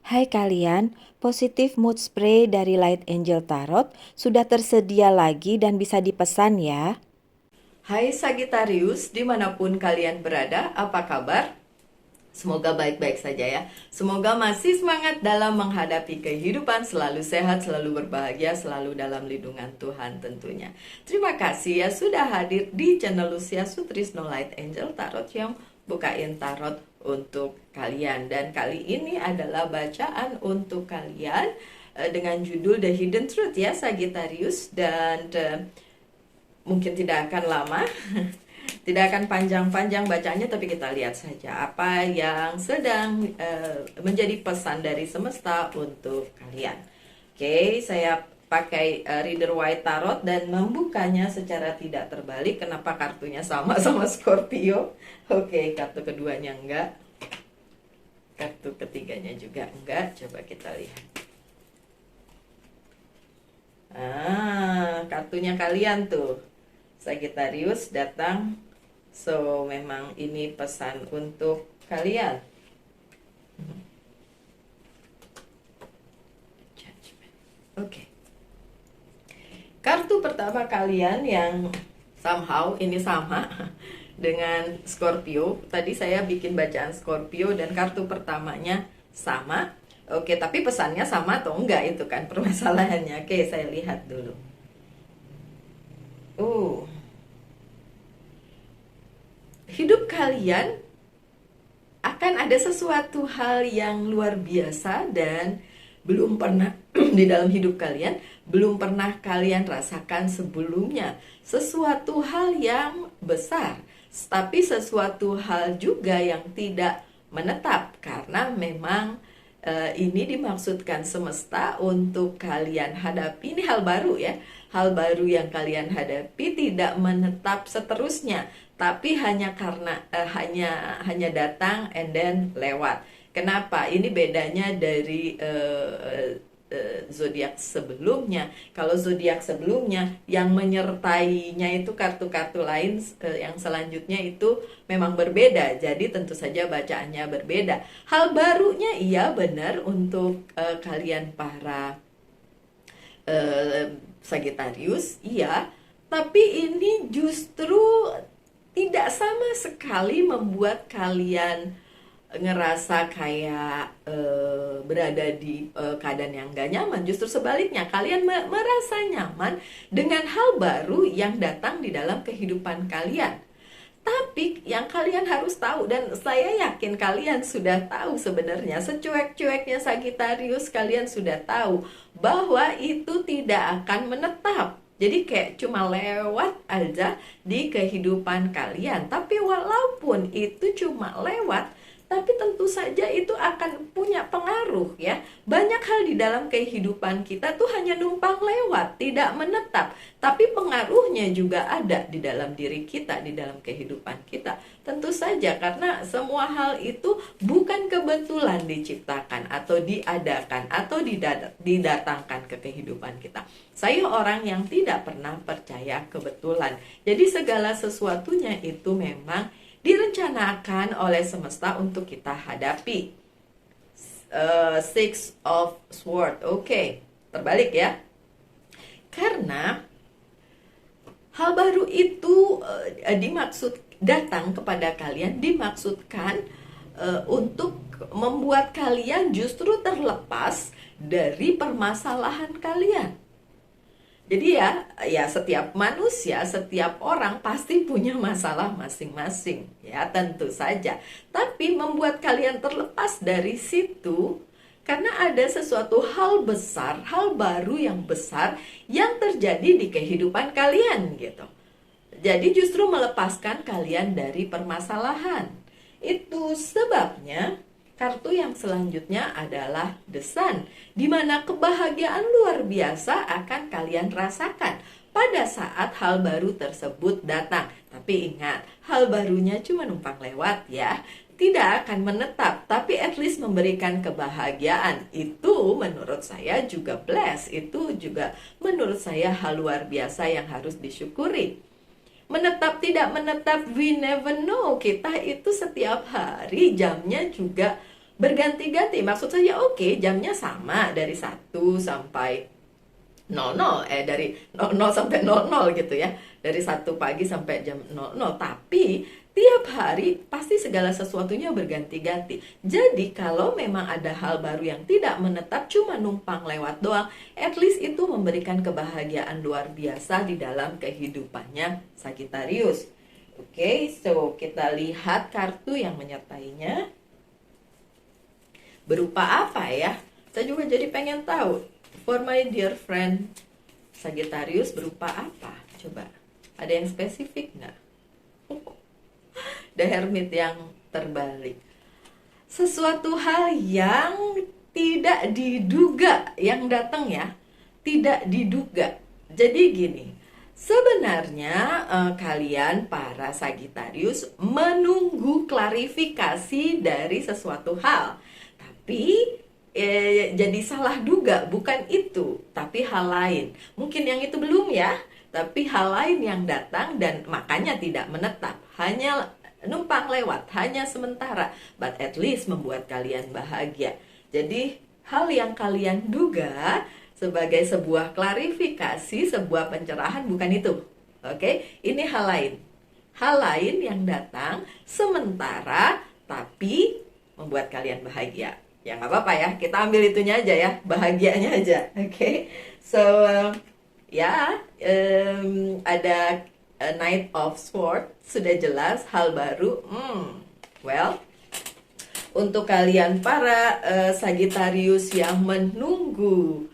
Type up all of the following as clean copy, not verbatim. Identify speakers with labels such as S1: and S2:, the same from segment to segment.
S1: Hai kalian, positif mood spray dari Light Angel Tarot sudah tersedia lagi dan bisa dipesan ya.
S2: Hai Sagittarius, dimanapun kalian berada, apa kabar? Semoga baik-baik saja ya. Semoga masih semangat dalam menghadapi kehidupan, selalu sehat, selalu berbahagia, selalu dalam lindungan Tuhan tentunya. Terima kasih ya sudah hadir di channel Lucia Sutrisno Light Angel Tarot yang bukain tarot untuk kalian. Dan kali ini adalah bacaan untuk kalian dengan judul The Hidden Truth ya Sagittarius. Dan mungkin tidak akan lama, tidak akan panjang-panjang bacanya, tapi kita lihat saja apa yang sedang menjadi pesan dari semesta untuk kalian. Oke, saya pakai Reader White Tarot dan membukanya secara tidak terbalik. Kenapa kartunya sama Scorpio? Oke, kartu keduanya enggak, kartu ketiganya juga enggak. Coba kita lihat. Kartunya kalian tuh Sagittarius datang. So, memang ini pesan untuk kalian. Oke. Kartu pertama kalian yang somehow ini sama dengan Scorpio. Tadi saya bikin bacaan Scorpio dan kartu pertamanya sama. Oke, tapi pesannya sama atau enggak itu kan permasalahannya. Oke, saya lihat dulu. Hidup kalian akan ada sesuatu hal yang luar biasa dan belum pernah di dalam hidup kalian, belum pernah kalian rasakan sebelumnya. Sesuatu hal yang besar, tapi sesuatu hal juga yang tidak menetap, karena memang ini dimaksudkan semesta untuk kalian hadapi. Ini hal baru ya, hal baru yang kalian hadapi tidak menetap seterusnya, tapi hanya karena hanya datang and then lewat. Kenapa? Ini bedanya dari zodiak sebelumnya. Kalau zodiak sebelumnya yang menyertainya itu kartu-kartu lain yang selanjutnya itu memang berbeda. Jadi tentu saja bacaannya berbeda. Hal barunya iya benar untuk kalian para Sagittarius, iya. Tapi ini justru tidak sama sekali membuat kalian ngerasa kayak berada di keadaan yang gak nyaman. Justru sebaliknya, kalian merasa nyaman dengan hal baru yang datang di dalam kehidupan kalian. Tapi yang kalian harus tahu, dan saya yakin kalian sudah tahu sebenarnya, secuek-cueknya Sagittarius, kalian sudah tahu bahwa itu tidak akan menetap. Jadi kayak cuma lewat aja di kehidupan kalian. Tapi walaupun itu cuma lewat, tapi tentu saja itu akan punya pengaruh ya. Banyak hal di dalam kehidupan kita tuh hanya numpang lewat, tidak menetap. Tapi pengaruhnya juga ada di dalam diri kita, di dalam kehidupan kita. Tentu saja karena semua hal itu bukan kebetulan diciptakan atau diadakan atau didatangkan ke kehidupan kita. Saya orang yang tidak pernah percaya kebetulan. Jadi segala sesuatunya itu memang direncanakan oleh semesta untuk kita hadapi. Six of Swords. Oke, terbalik ya. Karena hal baru itu dimaksud datang kepada kalian, dimaksudkan untuk membuat kalian justru terlepas dari permasalahan kalian. Jadi ya setiap manusia, setiap orang pasti punya masalah masing-masing, ya tentu saja. Tapi membuat kalian terlepas dari situ karena ada sesuatu hal besar, hal baru yang besar yang terjadi di kehidupan kalian gitu. Jadi justru melepaskan kalian dari permasalahan. Itu sebabnya kartu yang selanjutnya adalah The Sun, di mana kebahagiaan luar biasa akan kalian rasakan pada saat hal baru tersebut datang. Tapi ingat, hal barunya cuma numpang lewat ya, tidak akan menetap, tapi at least memberikan kebahagiaan. Itu menurut saya juga bless, itu juga menurut saya hal luar biasa yang harus disyukuri. Menetap tidak menetap, we never know. Kita itu setiap hari jamnya juga berganti-ganti. Maksud saya oke, jamnya sama dari 1 sampai 00, dari 00 sampai 00 gitu ya. Dari 1 pagi sampai jam 00, tapi tiap hari pasti segala sesuatunya berganti-ganti. Jadi kalau memang ada hal baru yang tidak menetap, cuma numpang lewat doang, at least itu memberikan kebahagiaan luar biasa di dalam kehidupannya Sagittarius. Oke, so kita lihat kartu yang menyertainya. Berupa apa ya? Saya juga jadi pengen tahu. For my dear friend Sagittarius, berupa apa? Coba, ada yang spesifik nggak? The Hermit yang terbalik. Sesuatu hal yang tidak diduga yang datang ya. Tidak diduga. Jadi gini, sebenarnya kalian para Sagittarius menunggu klarifikasi dari sesuatu hal. Tapi jadi salah duga, bukan itu, tapi hal lain. Mungkin yang itu belum ya, tapi hal lain yang datang dan makanya tidak menetap. Hanya numpang lewat, hanya sementara, but at least membuat kalian bahagia. Jadi hal yang kalian duga sebagai sebuah klarifikasi, sebuah pencerahan, bukan itu. Oke, ini hal lain. Hal lain yang datang sementara tapi membuat kalian bahagia. Ya nggak apa-apa ya, kita ambil itunya aja ya, bahagianya aja. Oke, so ya ada Knight of Swords, sudah jelas hal baru. Well, untuk kalian para Sagittarius yang menunggu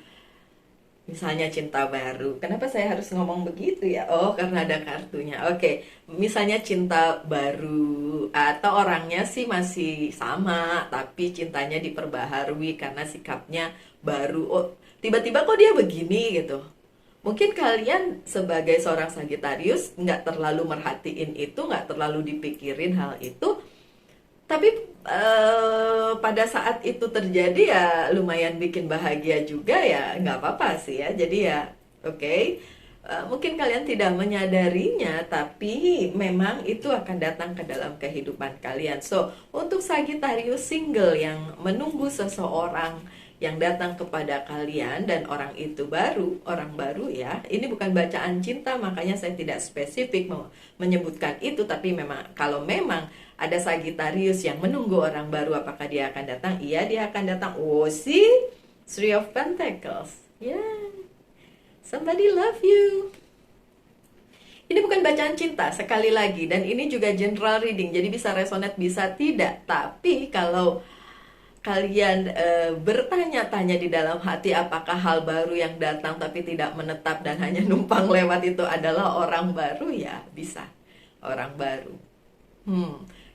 S2: misalnya cinta baru. Kenapa saya harus ngomong begitu ya? Oh, karena ada kartunya. Oke, misalnya cinta baru atau orangnya sih masih sama, tapi cintanya diperbaharui karena sikapnya baru. Oh, tiba-tiba kok dia begini gitu. Mungkin kalian sebagai seorang Sagittarius nggak terlalu merhatiin itu, nggak terlalu dipikirin hal itu. Tapi pada saat itu terjadi ya lumayan bikin bahagia juga ya, nggak apa-apa sih ya. Jadi ya oke. Mungkin kalian tidak menyadarinya, tapi memang itu akan datang ke dalam kehidupan kalian. So, untuk Sagittarius single yang menunggu seseorang yang datang kepada kalian dan orang itu orang baru ya. Ini bukan bacaan cinta, makanya saya tidak spesifik menyebutkan itu, tapi memang kalau memang ada Sagittarius yang menunggu orang baru, apakah dia akan datang? Iya, dia akan datang. Oh, see? Three of Pentacles. Yeah. Somebody love you. Ini bukan bacaan cinta, sekali lagi. Dan ini juga general reading, jadi bisa resonate, bisa tidak. Tapi kalau kalian bertanya-tanya di dalam hati apakah hal baru yang datang tapi tidak menetap dan hanya numpang lewat itu adalah orang baru, ya bisa. Orang baru.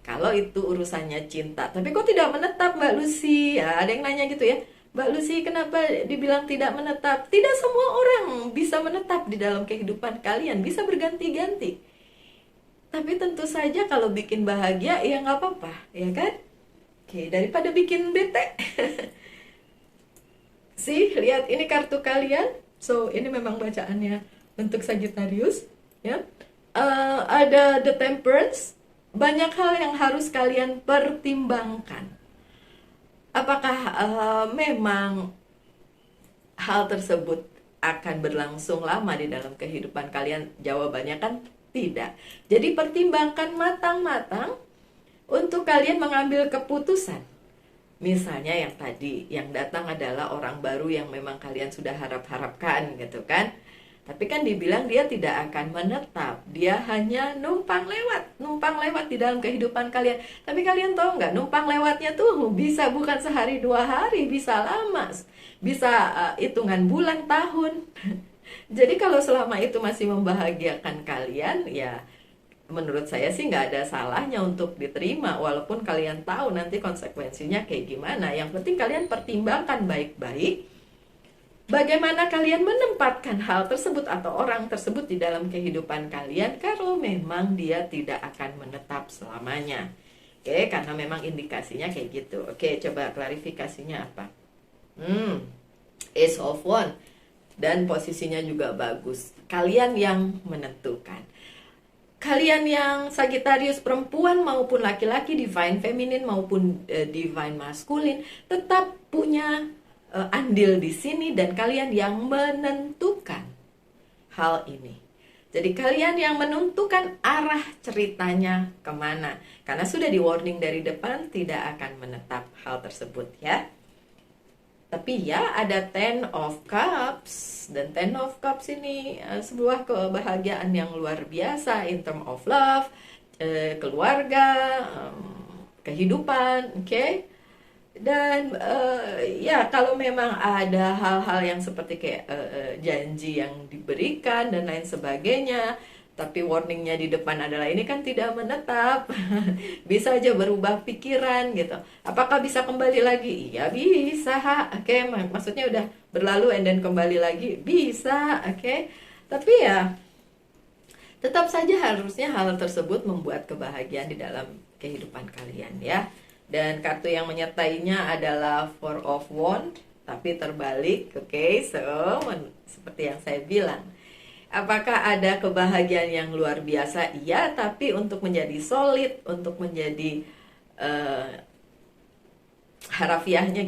S2: Kalau itu urusannya cinta, tapi kok tidak menetap Mbak Lucy? Ya, ada yang nanya gitu ya, Mbak Lucy kenapa dibilang tidak menetap? Tidak semua orang bisa menetap di dalam kehidupan kalian, bisa berganti-ganti. Tapi tentu saja kalau bikin bahagia ya nggak apa-apa, ya kan? Oke, daripada bikin bete. Sih, lihat ini kartu kalian. So, ini memang bacaannya untuk Sagittarius, ya. Ada The Temperance. Banyak hal yang harus kalian pertimbangkan. Apakah memang hal tersebut akan berlangsung lama di dalam kehidupan kalian? Jawabannya kan tidak. Jadi pertimbangkan matang-matang untuk kalian mengambil keputusan. Misalnya yang tadi, yang datang adalah orang baru yang memang kalian sudah harap-harapkan gitu kan. Tapi kan dibilang dia tidak akan menetap, dia hanya numpang lewat di dalam kehidupan kalian. Tapi kalian tahu nggak, numpang lewatnya tuh bisa bukan sehari 2 hari, bisa lama, bisa hitungan bulan, tahun. Jadi kalau selama itu masih membahagiakan kalian, ya menurut saya sih nggak ada salahnya untuk diterima, walaupun kalian tahu nanti konsekuensinya kayak gimana. Yang penting kalian pertimbangkan baik-baik bagaimana kalian menempatkan hal tersebut atau orang tersebut di dalam kehidupan kalian kalau memang dia tidak akan menetap selamanya. Oke, karena memang indikasinya kayak gitu. Oke, coba klarifikasinya apa? Ace of Wands. Dan posisinya juga bagus. Kalian yang menentukan. kalian yang Sagittarius perempuan maupun laki-laki, divine feminine maupun divine maskulin, tetap punya andil di sini dan kalian yang menentukan hal ini. Jadi kalian yang menentukan arah ceritanya kemana. Karena sudah di warning dari depan tidak akan menetap hal tersebut ya. Tapi ya ada Ten of Cups. Dan Ten of Cups ini sebuah kebahagiaan yang luar biasa in term of love, keluarga, kehidupan, oke? Dan ya kalau memang ada hal-hal yang seperti kayak janji yang diberikan dan lain sebagainya, tapi warningnya di depan adalah ini kan tidak menetap, bisa aja berubah pikiran gitu. Apakah bisa kembali lagi? Iya bisa, oke. Maksudnya udah berlalu and then kembali lagi, bisa, oke. Tapi ya tetap saja harusnya hal tersebut membuat kebahagiaan di dalam kehidupan kalian ya. Dan kartu yang menyertainya adalah Four of Wands, tapi terbalik, oke? So, seperti yang saya bilang, apakah ada kebahagiaan yang luar biasa? Iya, tapi untuk menjadi solid, untuk menjadi harafiahnya,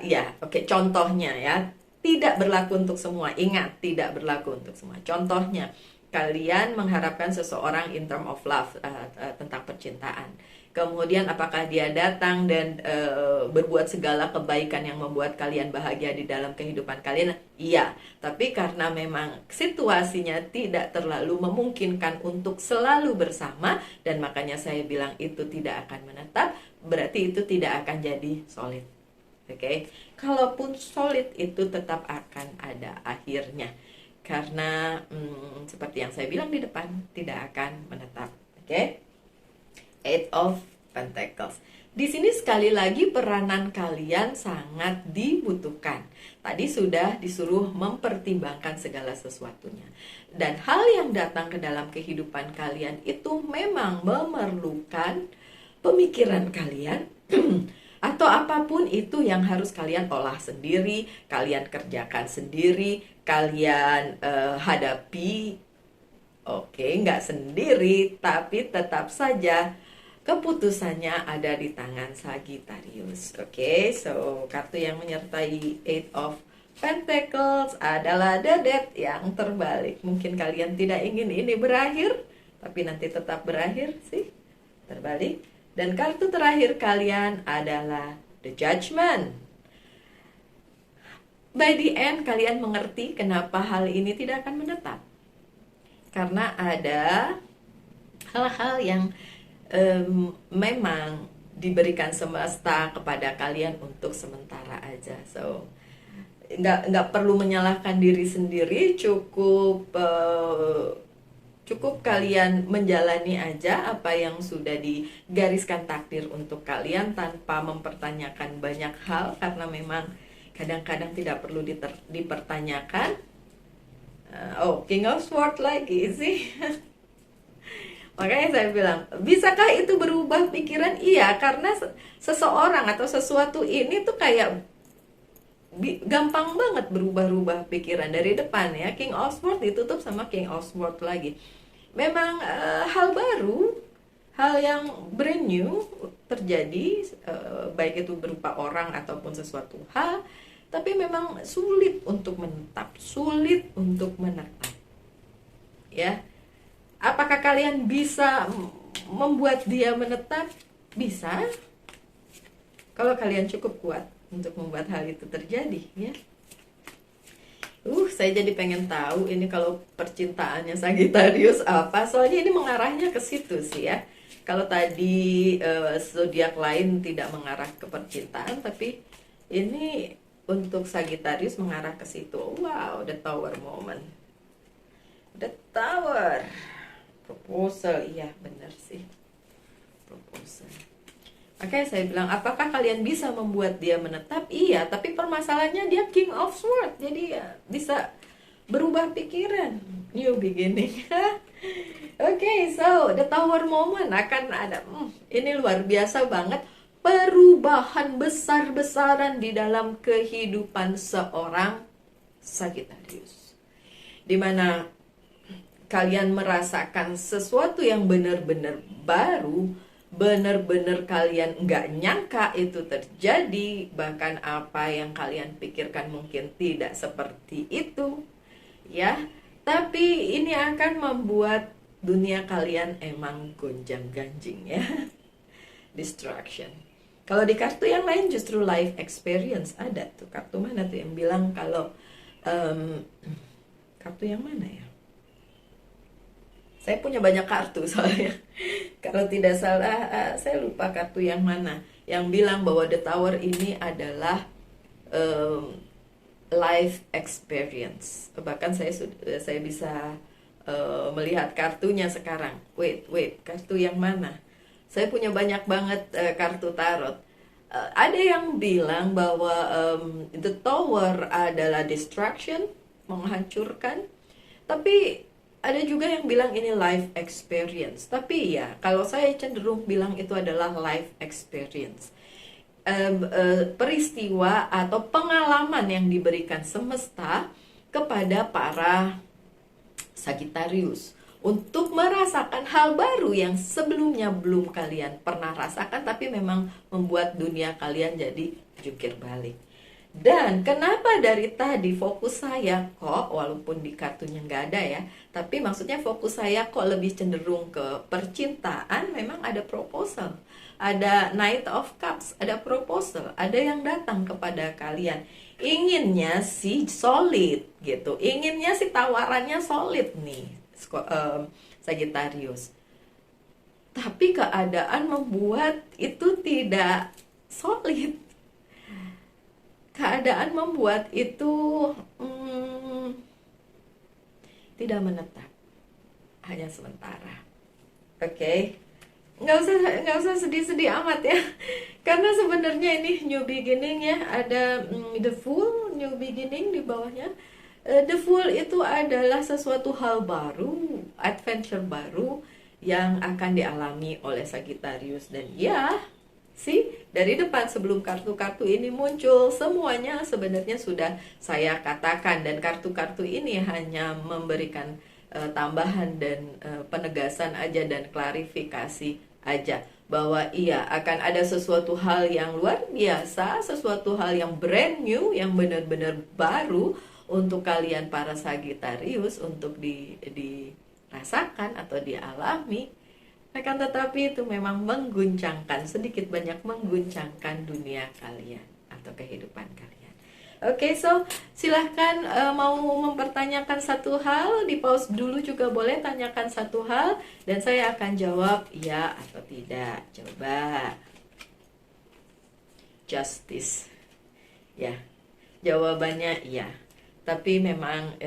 S2: ya, oke. Contohnya ya, tidak berlaku untuk semua. Ingat, tidak berlaku untuk semua. Contohnya, kalian mengharapkan seseorang in term of love, tentang percintaan. Kemudian apakah dia datang dan berbuat segala kebaikan yang membuat kalian bahagia di dalam kehidupan kalian? Iya, tapi karena memang situasinya tidak terlalu memungkinkan untuk selalu bersama, dan makanya saya bilang itu tidak akan menetap, berarti itu tidak akan jadi solid. Oke, kalaupun solid itu tetap akan ada akhirnya. Karena seperti yang saya bilang di depan, tidak akan menetap. Oke? Eight of Pentacles. Di sini sekali lagi peranan kalian sangat dibutuhkan. Tadi sudah disuruh mempertimbangkan segala sesuatunya. Dan hal yang datang ke dalam kehidupan kalian itu memang memerlukan pemikiran kalian atau apapun itu yang harus kalian olah sendiri, kalian kerjakan sendiri, kalian hadapi. Oke, nggak sendiri, tapi tetap saja keputusannya ada di tangan Sagittarius. Oke, so kartu yang menyertai Eight of Pentacles adalah The Death yang terbalik. Mungkin kalian tidak ingin ini berakhir, tapi nanti tetap berakhir sih, terbalik. Dan kartu terakhir kalian adalah The Judgment. By the end kalian mengerti kenapa hal ini tidak akan menetap. Karena ada hal-hal yang memang diberikan semesta kepada kalian untuk sementara aja. So nggak perlu menyalahkan diri sendiri, cukup kalian menjalani aja apa yang sudah digariskan takdir untuk kalian tanpa mempertanyakan banyak hal, karena memang kadang-kadang tidak perlu dipertanyakan. King of Swords lagi sih. Makanya saya bilang, bisakah itu berubah pikiran? Iya, karena seseorang atau sesuatu ini tuh kayak gampang banget berubah-ubah pikiran dari depan ya. King of Swords ditutup sama King of Swords lagi. Memang hal baru, hal yang brand new terjadi, baik itu berupa orang ataupun sesuatu hal, tapi memang sulit untuk menetap, sulit untuk menetap. Ya. Apakah kalian bisa membuat dia menetap? Bisa. Kalau kalian cukup kuat untuk membuat hal itu terjadi, ya. Saya jadi pengen tahu ini kalau percintaannya Sagittarius apa. Soalnya ini mengarahnya ke situ sih ya. Kalau tadi zodiak lain tidak mengarah ke percintaan, tapi ini untuk Sagittarius mengarah ke situ. Wow, the Tower moment. The Tower. Proposal, iya benar sih. Proposal. Oke, saya bilang, apakah kalian bisa membuat dia menetap? Iya, tapi permasalahannya dia King of Swords, jadi ya bisa berubah pikiran. New beginning. Oke, so the Tower moment akan ada. Ini luar biasa banget. Perubahan besar-besaran di dalam kehidupan seorang Sagittarius. Dimana kalian merasakan sesuatu yang benar-benar baru, benar-benar kalian nggak nyangka itu terjadi, bahkan apa yang kalian pikirkan mungkin tidak seperti itu, ya. Tapi ini akan membuat dunia kalian emang gonjang-ganjing ya. Distraction. Kalau di kartu yang lain justru life experience ada tuh. Kartu mana tuh yang bilang kalau kartu yang mana ya? Saya punya banyak kartu soalnya. Kalau tidak salah, saya lupa kartu yang mana. Yang bilang bahwa The Tower ini adalah life experience. Bahkan saya bisa melihat kartunya sekarang. Wait, kartu yang mana? Saya punya banyak banget kartu tarot. Ada yang bilang bahwa The Tower adalah distraction, menghancurkan. Tapi ada juga yang bilang ini life experience. Tapi ya, kalau saya cenderung bilang itu adalah life experience. Peristiwa atau pengalaman yang diberikan semesta kepada para Sagittarius untuk merasakan hal baru yang sebelumnya belum kalian pernah rasakan, tapi memang membuat dunia kalian jadi jungkir balik. Dan kenapa dari tadi fokus saya kok, walaupun di kartunya nggak ada ya, tapi maksudnya fokus saya kok lebih cenderung ke percintaan, memang ada proposal. Ada Knight of Cups, ada proposal, ada yang datang kepada kalian. Inginnya sih solid gitu, inginnya sih tawarannya solid nih, Sagittarius. Tapi keadaan membuat itu tidak solid. Keadaan membuat itu tidak menetap, hanya sementara. Oke, nggak usah sedih-sedih amat ya, karena sebenarnya ini new beginning ya. Ada the Fool, new beginning di bawahnya. The Fool itu adalah sesuatu hal baru, adventure baru yang akan dialami oleh Sagittarius. Dan ya, dari depan sebelum kartu-kartu ini muncul, semuanya sebenarnya sudah saya katakan. Dan kartu-kartu ini hanya memberikan tambahan dan penegasan aja dan klarifikasi aja. Bahwa iya, akan ada sesuatu hal yang luar biasa, sesuatu hal yang brand new, yang benar-benar baru untuk kalian para Sagittarius untuk dirasakan atau dialami. Akan tetapi itu memang mengguncangkan, sedikit banyak mengguncangkan dunia kalian atau kehidupan kalian. Oke, so silahkan mau mempertanyakan satu hal, di pause dulu juga boleh, tanyakan satu hal dan saya akan jawab ya atau tidak. Coba. Justice. Ya, jawabannya iya. Tapi memang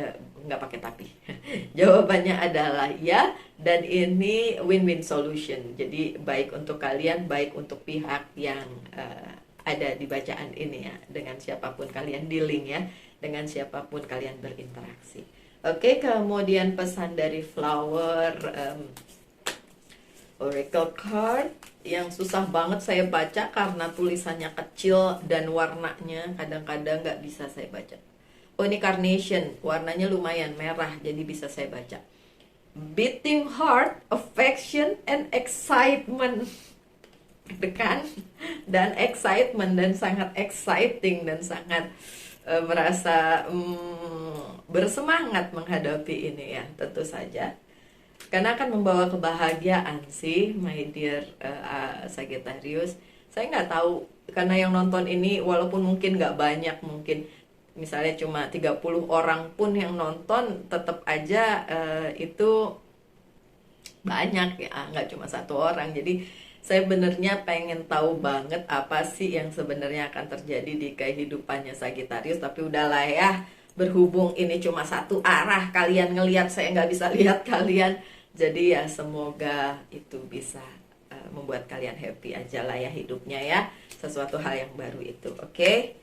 S2: nggak pakai tapi. Jawabannya adalah ya, dan ini win-win solution. Jadi baik untuk kalian, baik untuk pihak yang ada di bacaan ini ya, dengan siapapun kalian dealing ya, dengan siapapun kalian berinteraksi. Oke, kemudian pesan dari Flower Oracle card yang susah banget saya baca karena tulisannya kecil dan warnanya kadang-kadang nggak bisa saya baca. Oh, ini Carnation, warnanya lumayan merah, jadi bisa saya baca. Beating heart, affection, and excitement. Dekan dan excitement, dan sangat exciting, dan sangat merasa bersemangat menghadapi ini ya, tentu saja. Karena akan membawa kebahagiaan sih, my dear Sagittarius. Saya nggak tahu, karena yang nonton ini walaupun mungkin nggak banyak, mungkin misalnya cuma 30 orang pun yang nonton, tetap aja itu banyak ya, nggak cuma satu orang. Jadi saya benernya pengen tahu banget apa sih yang sebenarnya akan terjadi di kehidupannya Sagittarius. Tapi udahlah ya, berhubung ini cuma satu arah, kalian ngelihat saya nggak bisa lihat kalian. Jadi ya semoga itu bisa membuat kalian happy aja lah ya hidupnya ya, sesuatu hal yang baru itu. Oke?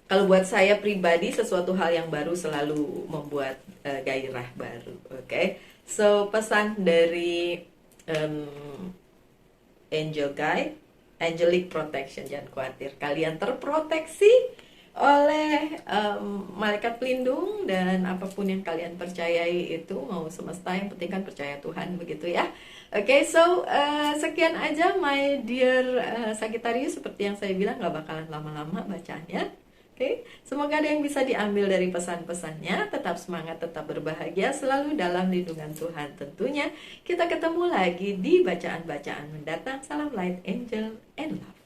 S2: Kalau buat saya pribadi, sesuatu hal yang baru selalu membuat gairah baru. Oke? So pesan dari Angel Guide, Angelic Protection, jangan khawatir, kalian terproteksi oleh malaikat pelindung, dan apapun yang kalian percayai itu, mau semesta, yang penting kan percaya Tuhan, begitu ya. Oke, so sekian aja my dear Sagittarius. Seperti yang saya bilang, nggak bakalan lama-lama bacaannya. Oke, semoga ada yang bisa diambil dari pesan-pesannya. Tetap semangat, tetap berbahagia, selalu dalam lindungan Tuhan tentunya. Kita ketemu lagi di bacaan-bacaan mendatang. Salam light, angel, and love.